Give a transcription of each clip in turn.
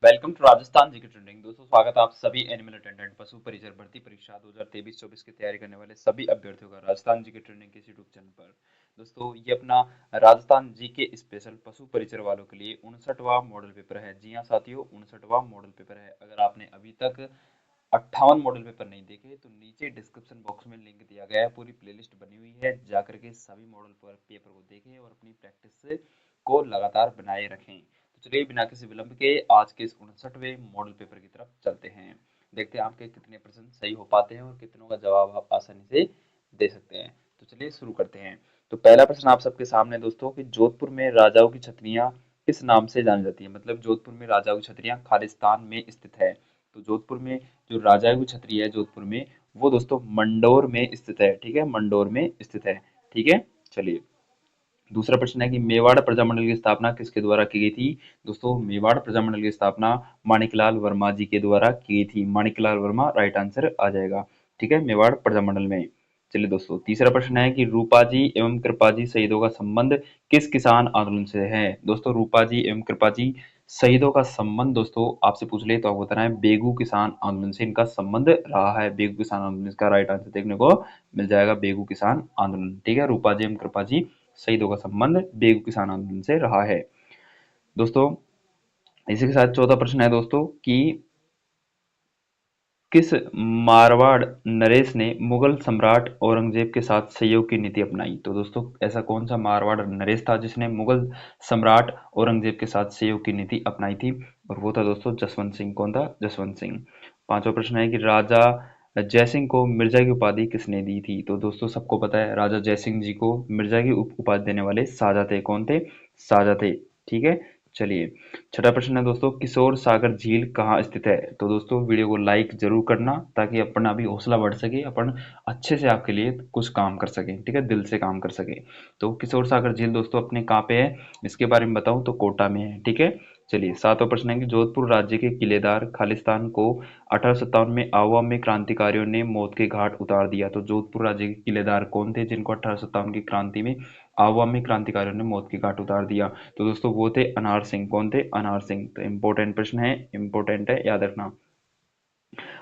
Welcome to Rajasthan GK trending. दोस्तों स्वागत है आप सभी एनिमल अटेंडेंट पशु परिचर भर्ती परीक्षा 2023-24 की तैयारी करने वाले सभी अभ्यर्थियों का राजस्थान जीके ट्रेंडिंग के यूट्यूब चैनल पर। दोस्तों ये अपना राजस्थान जीके स्पेशल पशु परिचर वालों के लिए 59वां मॉडल पेपर है। जी हाँ साथियों, 59वां मॉडल पेपर है। अगर आपने अभी तक 58 मॉडल पेपर नहीं देखे तो नीचे डिस्क्रिप्शन बॉक्स में लिंक दिया गया है, पूरी प्लेलिस्ट बनी हुई है, जाकर के सभी मॉडल पेपर को देखें और अपनी प्रैक्टिस को लगातार बनाए रखें। तो चलिए बिना किसी विलंब के आज के इस 59वें मॉडल पेपर की तरफ चलते हैं। देखते हैं आपके कितने प्रश्न सही हो पाते हैं और कितनों का जवाब आप आसानी से दे सकते हैं। तो चलिए शुरू करते हैं। तो पहला प्रश्न आप सबके सामने दोस्तों कि जोधपुर में राजाओं की छतरियां किस नाम से जानी जाती है। मतलब जोधपुर में राजाओं की छतरियां खालिस्तान में स्थित है। तो जोधपुर में जो राजाओं की छतरी है जोधपुर में, वो दोस्तों मंडोर में स्थित है। ठीक है, मंडोर में स्थित है। ठीक है, चलिए दूसरा प्रश्न है कि मेवाड़ प्रजामंडल की स्थापना किसके द्वारा की गई थी। दोस्तों मेवाड़ प्रजामंडल की स्थापना माणिकलाल वर्मा जी के द्वारा की गई थी। माणिकलाल वर्मा राइट आंसर आ जाएगा। ठीक है, मेवाड़ प्रजामंडल में। चलिए दोस्तों तीसरा प्रश्न है कि रूपाजी एवं कृपाजी शहीदों का संबंध किस किसान आंदोलन से है। दोस्तों रूपाजी एवं कृपाजी शहीदों का संबंध दोस्तों आपसे पूछ ले तो आपको बताना है बेगू किसान आंदोलन से इनका संबंध रहा है। बेगू किसान आंदोलन, इसका राइट आंसर देखने को मिल जाएगा बेगू किसान आंदोलन। ठीक है, रूपाजी एवं कृपाजी शहीदों का संबंध बेगू किसान आंदोलन से रहा है। दोस्तों इसी के साथ चौथा प्रश्न है दोस्तों कि किस मारवाड़ नरेश ने मुगल सम्राट औरंगजेब के साथ सहयोग की नीति अपनाई। तो दोस्तों ऐसा कौन सा मारवाड़ नरेश था जिसने मुगल सम्राट औरंगजेब के साथ सहयोग की नीति अपनाई थी, और वो था दोस्तों जसवंत सिंह। कौन था? जसवंत सिंह। पांचवा प्रश्न है कि राजा जयसिंह को मिर्जा की उपाधि किसने दी थी। तो दोस्तों सबको पता है राजा जयसिंह जी को मिर्जा की उपाधि देने वाले शाहजहाँ थे। कौन थे? शाहजहाँ थे। ठीक है, चलिए छठा प्रश्न है दोस्तों किशोर सागर झील कहाँ स्थित है। तो दोस्तों वीडियो को लाइक जरूर करना ताकि अपना भी हौसला बढ़ सके, अपन अच्छे से आपके लिए कुछ काम कर सकें। ठीक है, दिल से काम कर सके। तो किशोर सागर झील दोस्तों अपने कहाँ पे है, इसके बारे में बताऊं तो कोटा में है। ठीक है, चलिए सातवां प्रश्न है कि जोधपुर राज्य के किलेदार खालिस्तान को 1857 में आवा में क्रांतिकारियों ने मौत के घाट उतार दिया। तो जोधपुर राज्य के किलेदार कौन थे जिनको 1857 की क्रांति में आवामी क्रांतिकारियों ने मौत के घाट उतार दिया। तो दोस्तों वो थे अनार सिंह। कौन थे? अनार सिंह। तो इंपॉर्टेंट प्रश्न है, इंपॉर्टेंट है, याद रखना।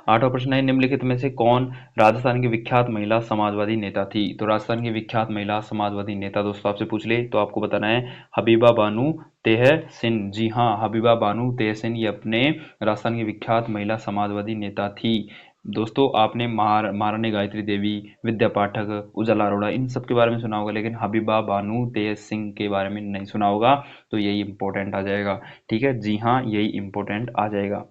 आठवां प्रश्न है निम्नलिखित में से कौन राजस्थान की विख्यात महिला समाजवादी नेता थी। तो राजस्थान की विख्यात महिला समाजवादी नेता दोस्तों आपसे पूछ ले तो आपको बताना है हबीबा बानू तेहसिन। जी हाँ, हबीबा बानू तेहसिन ये अपने राजस्थान की विख्यात महिला समाजवादी नेता थी। दोस्तों आपने महारानी गायत्री देवी, विद्या पाठक, उजाला अरोड़ा इन सब के बारे में सुना होगा, लेकिन हबीबा बानू तेज सिंह के बारे में नहीं सुना होगा। तो यही इंपॉर्टेंट आ जाएगा। ठीक है, जी हाँ यही इंपॉर्टेंट आ जाएगा।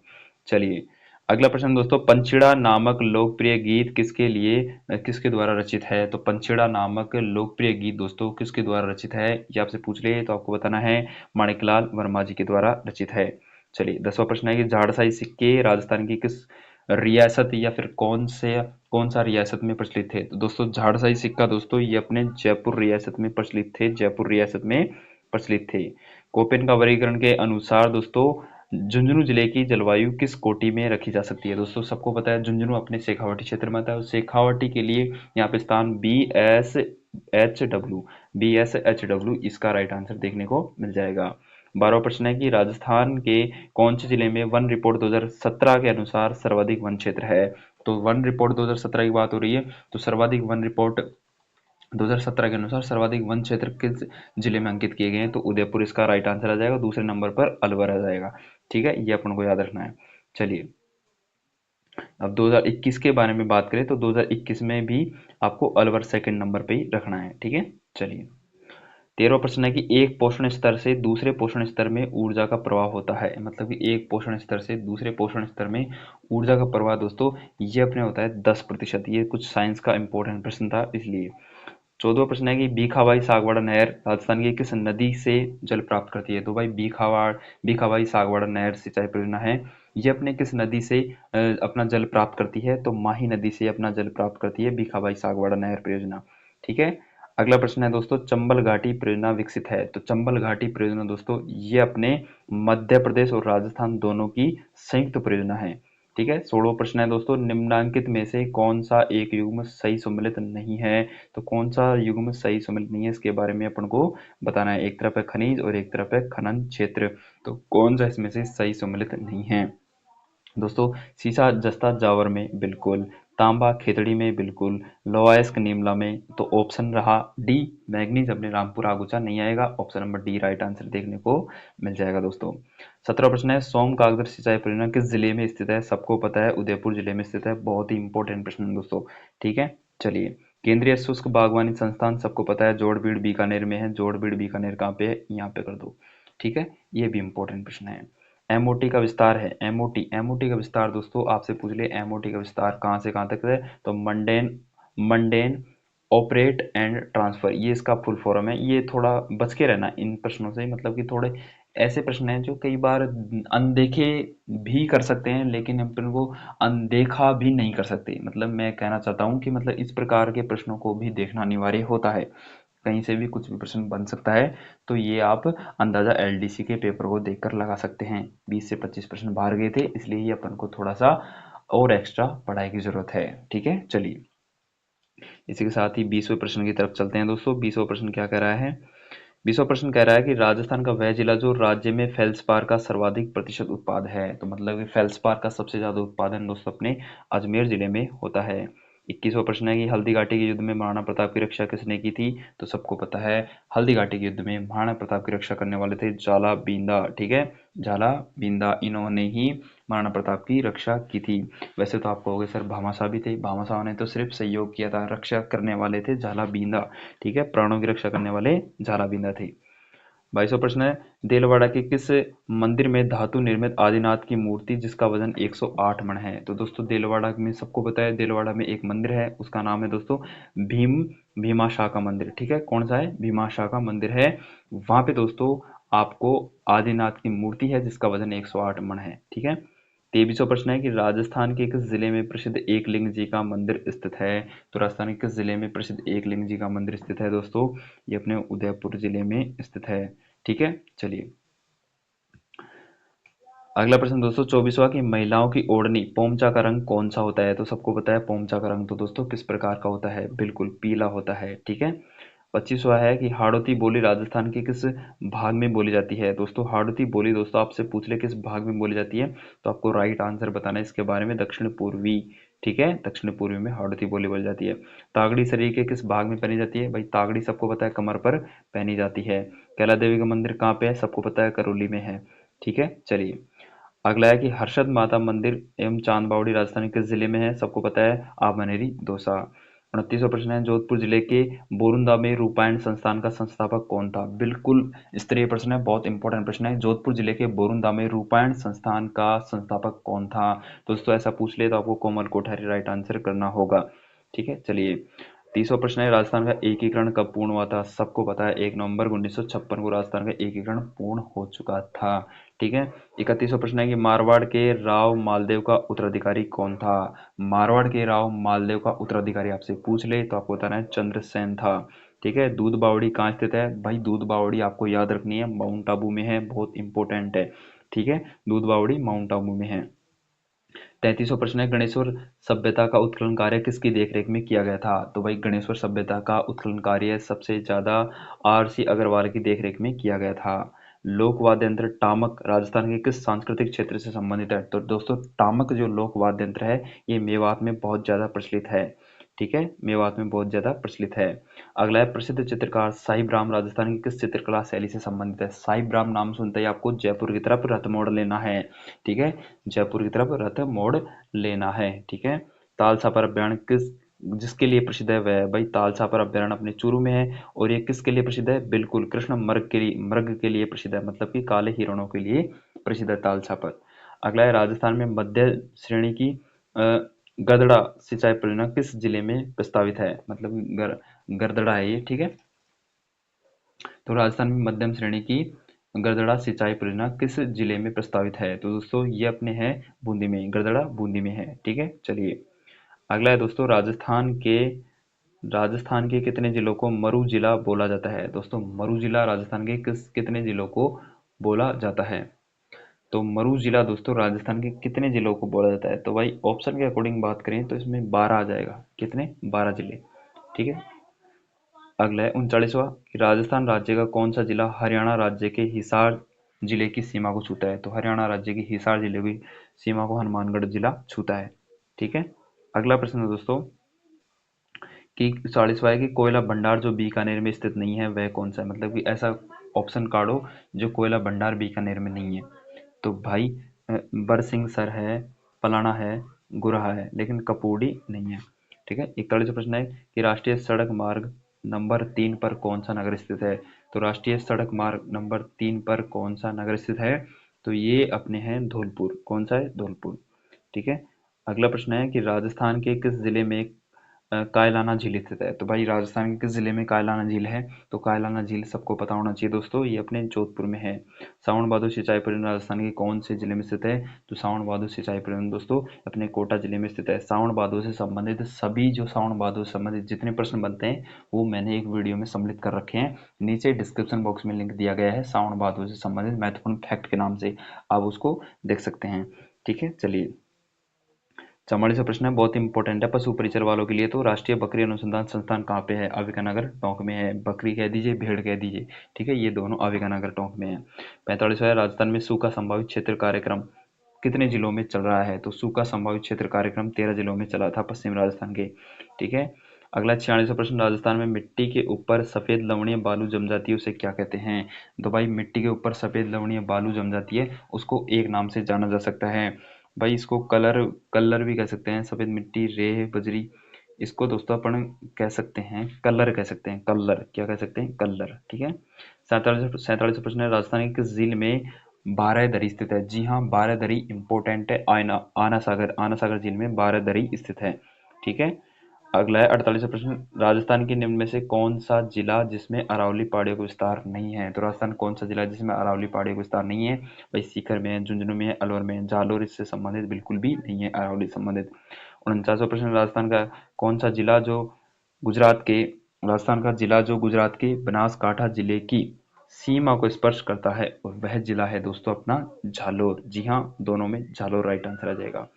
चलिए अगला प्रश्न दोस्तों पंचीड़ा नामक लोकप्रिय गीत किसके लिए किसके द्वारा रचित है। तो पंचीड़ा नामक लोकप्रिय गीत दोस्तों किसके द्वारा रचित है, ये आपसे पूछ ले तो आपको बताना है माणिकलाल वर्मा जी के द्वारा रचित है। चलिए दसवां प्रश्न है कि झाड़साई सिक्के राजस्थान की किस रियासत या फिर कौन सा रियासत में प्रचलित थे। तो दोस्तों झाड़साई सिक्का दोस्तों ये अपने जयपुर रियासत में प्रचलित थे। जयपुर रियासत में प्रचलित थे। कोपेन का वर्गीकरण के अनुसार दोस्तों झुंझुनू जिले की जलवायु किस कोटि में रखी जा सकती है। दोस्तों सबको पता है झुंझुनू अपने शेखावाटी क्षेत्र में आता है, शेखावाटी के लिए यहाँ पे स्थान बी एस एच डब्ल्यू इसका राइट आंसर देखने को मिल जाएगा। 12वां प्रश्न है कि राजस्थान के कौन से जिले में वन रिपोर्ट 2017 के अनुसार सर्वाधिक वन क्षेत्र है। तो वन रिपोर्ट 2017 की बात हो रही है, तो सर्वाधिक वन रिपोर्ट 2017 के अनुसार सर्वाधिक वन क्षेत्र किस जिले में अंकित किए गए हैं। तो उदयपुर इसका राइट आंसर आ जाएगा। दूसरे नंबर पर अलवर आ जाएगा। ठीक है, ये अपन को याद रखना है। चलिए अब 2021 के बारे में बात करें तो 2021 में भी आपको अलवर सेकंड नंबर पे ही रखना है। ठीक है, चलिए 13वां प्रश्न है कि एक पोषण स्तर से दूसरे पोषण स्तर में ऊर्जा का प्रवाह होता है। मतलब कि एक पोषण स्तर से दूसरे पोषण स्तर में ऊर्जा का प्रवाह दोस्तों ये अपने होता है 10%। ये कुछ साइंस का इंपॉर्टेंट प्रश्न था इसलिए। 14वां प्रश्न है कि भीखाबाई सागवाड़ा नहर राजस्थान की किस नदी से जल प्राप्त करती है। तो भाई भीखाबाई सागवाड़ा नहर सिंचाई परियोजना है, ये अपने किस नदी से अपना जल प्राप्त करती है। तो माही नदी से अपना जल प्राप्त करती है भीखाबाई सागवाड़ा नहर परियोजना। ठीक है, अगला प्रश्न है दोस्तों चंबल घाटी परियोजना विकसित है। तो चंबल घाटी परियोजना दोस्तों ये अपने मध्य प्रदेश और राजस्थान दोनों की संयुक्त परियोजना है। ठीक है। 16वां प्रश्न है दोस्तों, निम्नांकित में से कौन सा एक युग्म सही सम्मिलित नहीं है? तो कौन सा युग्म सही सम्मिलित नहीं है, इसके बारे में अपन को बताना है। एक तरफ है खनिज और एक तरफ है खनन क्षेत्र, तो कौन सा इसमें से सही सम्मिलित नहीं है? दोस्तों, सीसा जस्ता जावर में बिल्कुल, तांबा खेतड़ी में बिल्कुल, लोहायस्क नीमला में, तो ऑप्शन रहा डी, मैग्नीज अपने रामपुर आगुचा नहीं आएगा। Option number D right answer देखने को मिल जाएगा दोस्तों। 17वां प्रश्न है, सोम कागदर सिंचाई परियोजना किस जिले में स्थित है? सबको पता है उदयपुर जिले में स्थित है। बहुत ही इंपॉर्टेंट प्रश्न है दोस्तों। ठीक है, चलिए। केंद्रीय शुष्क बागवानी संस्थान सबको पता है जोड़बीड़ बीकानेर में है। जोड़बीड़ बीकानेर कहाँ पे है? यहाँ पे कर दो। ठीक है, ये भी इंपॉर्टेंट प्रश्न है। एमओटी का विस्तार है, एमओटी का विस्तार दोस्तों आपसे पूछ ले, एमओटी का विस्तार कहाँ से कहाँ तक है? तो mundane mundane operate and transfer, ये इसका फुल फॉर्म है। ये थोड़ा बच के रहना इन प्रश्नों से, मतलब कि थोड़े ऐसे प्रश्न हैं जो कई बार अनदेखे भी कर सकते हैं, लेकिन अपन को अनदेखा भी नहीं कर सकते। मतलब मैं कहना चाहता हूँ कि मतलब इस प्रकार के प्रश्नों को भी देखना अनिवार्य होता है। कहीं से भी कुछ भी प्रश्न बन सकता है, तो ये आप अंदाजा एलडीसी के पेपर को देखकर लगा सकते हैं। 20 से 25 प्रश्न बाहर गए थे, इसलिए ही अपन को थोड़ा सा और एक्स्ट्रा पढ़ाई की जरूरत है। ठीक है, चलिए इसी के साथ ही 20वें प्रश्न की तरफ चलते हैं दोस्तों। 20वां प्रश्न क्या कह रहा है? 20वां प्रश्न कह रहा है कि राजस्थान का वह जिला जो राज्य में फेल्सपार का सर्वाधिक प्रतिशत उत्पाद है। तो मतलब कि फेल्सपार का सबसे ज्यादा उत्पादन दोस्तों अपने अजमेर जिले में होता है। 21वां प्रश्न है कि हल्दी घाटी के युद्ध में महाराणा प्रताप की रक्षा किसने की थी? तो सबको पता है हल्दी घाटी के युद्ध में महाराणा प्रताप की रक्षा करने वाले थे जाला बींदा। ठीक है, झाला बींदा, इन्होंने ही महाराणा प्रताप की रक्षा की थी। वैसे तो आप कहोगे सर भामाशाह भी थे, भामाशाह ने तो सिर्फ सहयोग किया था, रक्षा करने वाले थे झाला बींदा। ठीक है, प्राणों की रक्षा करने वाले झाला बींदा थे। 22वां प्रश्न है, देलवाड़ा के किस मंदिर में धातु निर्मित आदिनाथ की मूर्ति जिसका वजन 108 मण है? तो दोस्तों देलवाड़ा में सबको पता है, देलवाड़ा में एक मंदिर है, उसका नाम है दोस्तों भीम भीमाशाह का मंदिर। ठीक है, कौन सा है? भीमाशाह का मंदिर है। वहां पे दोस्तों आपको आदिनाथ की मूर्ति है जिसका वजन 108 मण है। ठीक है। 23वां प्रश्न है कि राजस्थान के किस जिले में प्रसिद्ध एकलिंग जी का मंदिर स्थित है? तो राजस्थान के किस जिले में प्रसिद्ध एकलिंग जी का मंदिर स्थित है दोस्तों? ये अपने उदयपुर जिले में स्थित है। ठीक है, चलिए अगला प्रश्न दोस्तों 24वां की महिलाओं की ओढ़नी पोमचा का रंग कौन सा होता है? तो सबको पता है पोमचा का रंग तो दोस्तों किस प्रकार का होता है? बिल्कुल पीला होता है। ठीक है। 25वां है कि हाड़ौती बोली राजस्थान के किस भाग में बोली जाती है? दोस्तों हाड़ौती बोली दोस्तों आपसे पूछ ले किस भाग में बोली जाती है, तो आपको राइट आंसर बताना है इसके बारे में, दक्षिण पूर्वी। ठीक है, दक्षिण पूर्वी में हाड़ौती बोली बोली जाती है। तागड़ी शरीर के किस भाग में पहनी जाती है? भाई तागड़ी सबको पता है कमर पर पहनी जाती है। कैला देवी का मंदिर कहाँ पे है? सबको पता है करौली में है। ठीक है, चलिए अगला है कि हर्षद माता मंदिर एवं चांद बावड़ी राजस्थान के किस जिले में है? सबको पता है आबनेरी दौसा। 29वां प्रश्न है, जोधपुर जिले के बोरुंदा में रूपायण संस्थान का संस्थापक कौन था? बिल्कुल स्तरीय प्रश्न है, बहुत इंपॉर्टेंट प्रश्न है। जोधपुर जिले के बोरुंदा में रूपायण संस्थान का संस्थापक कौन था? दोस्तों ऐसा पूछ ले तो आपको कोमल कोठारी राइट आंसर करना होगा। ठीक है, चलिए 30वां प्रश्न है, राजस्थान का एकीकरण कब पूर्ण हुआ था? सबको पता है 1 नवंबर 1956 को राजस्थान का एकीकरण पूर्ण हो चुका था। ठीक है। 31वां प्रश्न है कि मारवाड़ के राव मालदेव का उत्तराधिकारी कौन था? मारवाड़ के राव मालदेव का उत्तराधिकारी आपसे पूछ ले तो आपको बताना है चंद्रसेन था। ठीक है। दूध बावड़ी कहाँ स्थित है? भाई दूध बावड़ी आपको याद रखनी है, माउंट आबू में है, बहुत इंपॉर्टेंट है। ठीक है, दूध बावड़ी माउंट आबू में है। 33वां प्रश्न है, गणेश्वर सभ्यता का उत्खनन कार्य किसकी देखरेख में किया गया था? तो भाई गणेश्वर सभ्यता का उत्खनन कार्य सबसे ज्यादा आर सी अग्रवाल की देखरेख में किया गया था। लोक वाद्य यंत्र टामक राजस्थान के किस सांस्कृतिक क्षेत्र से संबंधित है? तो दोस्तों टामक जो लोक वाद्य यंत्र है ये मेवात में बहुत ज्यादा प्रचलित है। ठीक है, मेवात में बहुत ज्यादा प्रचलित है। अगला है, प्रसिद्ध चित्रकार साहिब राम राजस्थान की किस चित्रकला शैली से संबंधित है? साहिब राम नाम सुनते ही आपको जयपुर की तरफ रथ मोड़ लेना है। ठीक है, जयपुर की तरफ रथ मोड़ लेना है। ठीक है। तालसा पर अभ्यारण्य किस जिसके लिए प्रसिद्ध है? वह भाई तालसा पर अभ्यारण्य अपने चूरू में है। और ये किसके लिए प्रसिद्ध है? बिल्कुल कृष्ण मृग के लिए प्रसिद्ध है, मतलब कि काले हिरणों के लिए प्रसिद्ध है तालसा पर। अगला है, राजस्थान में मध्य श्रेणी की गदड़ा सिंचाई परियोजना किस जिले में प्रस्तावित है? मतलब गरदड़ा है ये। ठीक है, तो राजस्थान में मध्यम श्रेणी की गरदड़ा सिंचाई परियोजना किस जिले में प्रस्तावित है? तो दोस्तों ये अपने हैं बूंदी में, गरदड़ा बूंदी में है। ठीक है, चलिए अगला है दोस्तों, राजस्थान के कितने जिलों को मरु जिला बोला जाता है? दोस्तों मरु जिला राजस्थान के कितने जिलों को बोला जाता है? तो मरू जिला दोस्तों राजस्थान के कितने जिलों को बोला जाता है? तो भाई ऑप्शन के अकॉर्डिंग बात करें तो इसमें 12 आ जाएगा। कितने? 12 जिले। ठीक है। अगला है 39वां कि राजस्थान राज्य का कौन सा जिला हरियाणा राज्य के हिसार जिले की सीमा को छूता है? तो हरियाणा राज्य की हिसार जिले की सीमा को हनुमानगढ़ जिला छूता है। ठीक है। अगला प्रश्न है दोस्तों कि 40वां है कि कोयला भंडार जो बीकानेर में स्थित नहीं है वह कौन सा है? मतलब कि ऐसा ऑप्शन काढो जो कोयला भंडार बीकानेर में नहीं है। तो भाई बरसिंहसर है, पलाना है, गुरहा है, लेकिन कपूडी नहीं है। ठीक है। 41वां प्रश्न है कि राष्ट्रीय सड़क मार्ग नंबर 3 पर कौन सा नगर स्थित है? तो राष्ट्रीय सड़क मार्ग नंबर 3 पर कौन सा नगर स्थित है? तो ये अपने हैं धौलपुर। कौन सा है? धौलपुर। ठीक है। अगला प्रश्न है कि राजस्थान के किस जिले में कायलाना झील स्थित है? तो भाई राजस्थान के किस जिले में कायलाना झील है? तो कायलाना झील सबको पता होना चाहिए दोस्तों, ये अपने जोधपुर में है। सावन भादो सिंचाई परियोजना राजस्थान के कौन से जिले में स्थित है? तो सावन भादो सिंचाई परियोजना दोस्तों अपने कोटा जिले में स्थित है। सावन भादो से संबंधित सभी जो सावन भादो से संबंधित जितने प्रश्न बनते हैं वो मैंने एक वीडियो में सम्मिलित कर रखे हैं। नीचे डिस्क्रिप्शन बॉक्स में लिंक दिया गया है सावन भादो से संबंधित महत्वपूर्ण फैक्ट के नाम से, आप उसको देख सकते हैं। ठीक है। चलिए 44वां प्रश्न है, बहुत इंपॉर्टेंट है पशु परिचर वालों के लिए। तो राष्ट्रीय बकरी अनुसंधान संस्थान कहाँ पे है? अविकानगर टोंक में है। बकरी कह दीजिए, भेड़ कह दीजिए। ठीक है। ये दोनों अविकानगर टोंक में है। 45वां है, राजस्थान में सूखा संभावित क्षेत्र कार्यक्रम कितने जिलों में चल रहा है? तो सूखा संभावित क्षेत्र कार्यक्रम 13 जिलों में चला था पश्चिम राजस्थान के। ठीक है। अगला 46वां प्रश्न, राजस्थान में मिट्टी के ऊपर सफेद लवणीय बालू जम जाती है उसे क्या कहते हैं? तो भाई मिट्टी के ऊपर सफेद लवणीय बालू जम जाती है उसको एक नाम से जाना जा सकता है। भाई इसको कलर कलर भी कह सकते हैं, सफेद मिट्टी, रेह, बजरी। इसको दोस्तों अपन कह सकते हैं कलर, कह सकते हैं कलर। क्या कह सकते हैं? कलर। ठीक है। 47 प्रश्न है, राजस्थान के किस झील में बारहदरी स्थित है? जी हाँ, बारहदरी इंपॉर्टेंट है। आना सागर झील में बारहदरी स्थित है। ठीक है। अगला है 48वां प्रश्न, राजस्थान के निम्न में से कौन सा जिला जिसमें अरावली पहाड़ियों का विस्तार नहीं है? तो राजस्थान कौन सा जिला है जिसमें अरावली पहाड़ियों का विस्तार नहीं है? भाई सीकर में है, झुंझुनू में है, अलवर में है। जालोर इससे संबंधित बिल्कुल भी नहीं है, अरावली से संबंधित। 49वां प्रश्न, राजस्थान का कौन सा जिला जो गुजरात के राजस्थान का जिला जो गुजरात के बनासकांठा जिले की सीमा को स्पर्श करता है और वह जिला है दोस्तों अपना झालोर। जी हाँ, दोनों में झालोर राइट आंसर आ जाएगा।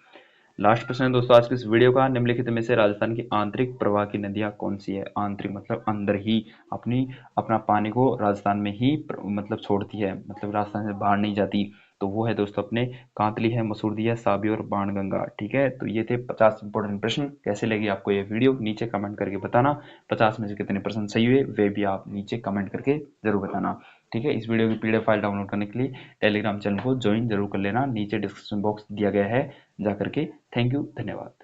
लास्ट प्रश्न है दोस्तों आज की इस वीडियो का, निम्नलिखित में से राजस्थान की आंतरिक प्रवाह की नदियां कौन सी है? आंतरिक मतलब अंदर ही अपनी अपना पानी को राजस्थान में ही मतलब छोड़ती है, मतलब राजस्थान से बाहर नहीं जाती। तो वो है दोस्तों अपने कांतली है, मसूरदी है, साबी और बाणगंगा। ठीक है। तो ये थे 50 इंपॉर्टेंट प्रश्न। कैसे लगी आपको ये वीडियो नीचे कमेंट करके बताना। 50 में से कितने प्रश्न सही हुए वे भी आप नीचे कमेंट करके जरूर बताना। ठीक है। इस वीडियो की पीडीएफ फाइल डाउनलोड करने के लिए टेलीग्राम चैनल को ज्वाइन जरूर कर लेना, नीचे डिस्क्रिप्शन बॉक्स दिया गया है जा करके। थैंक यू, धन्यवाद।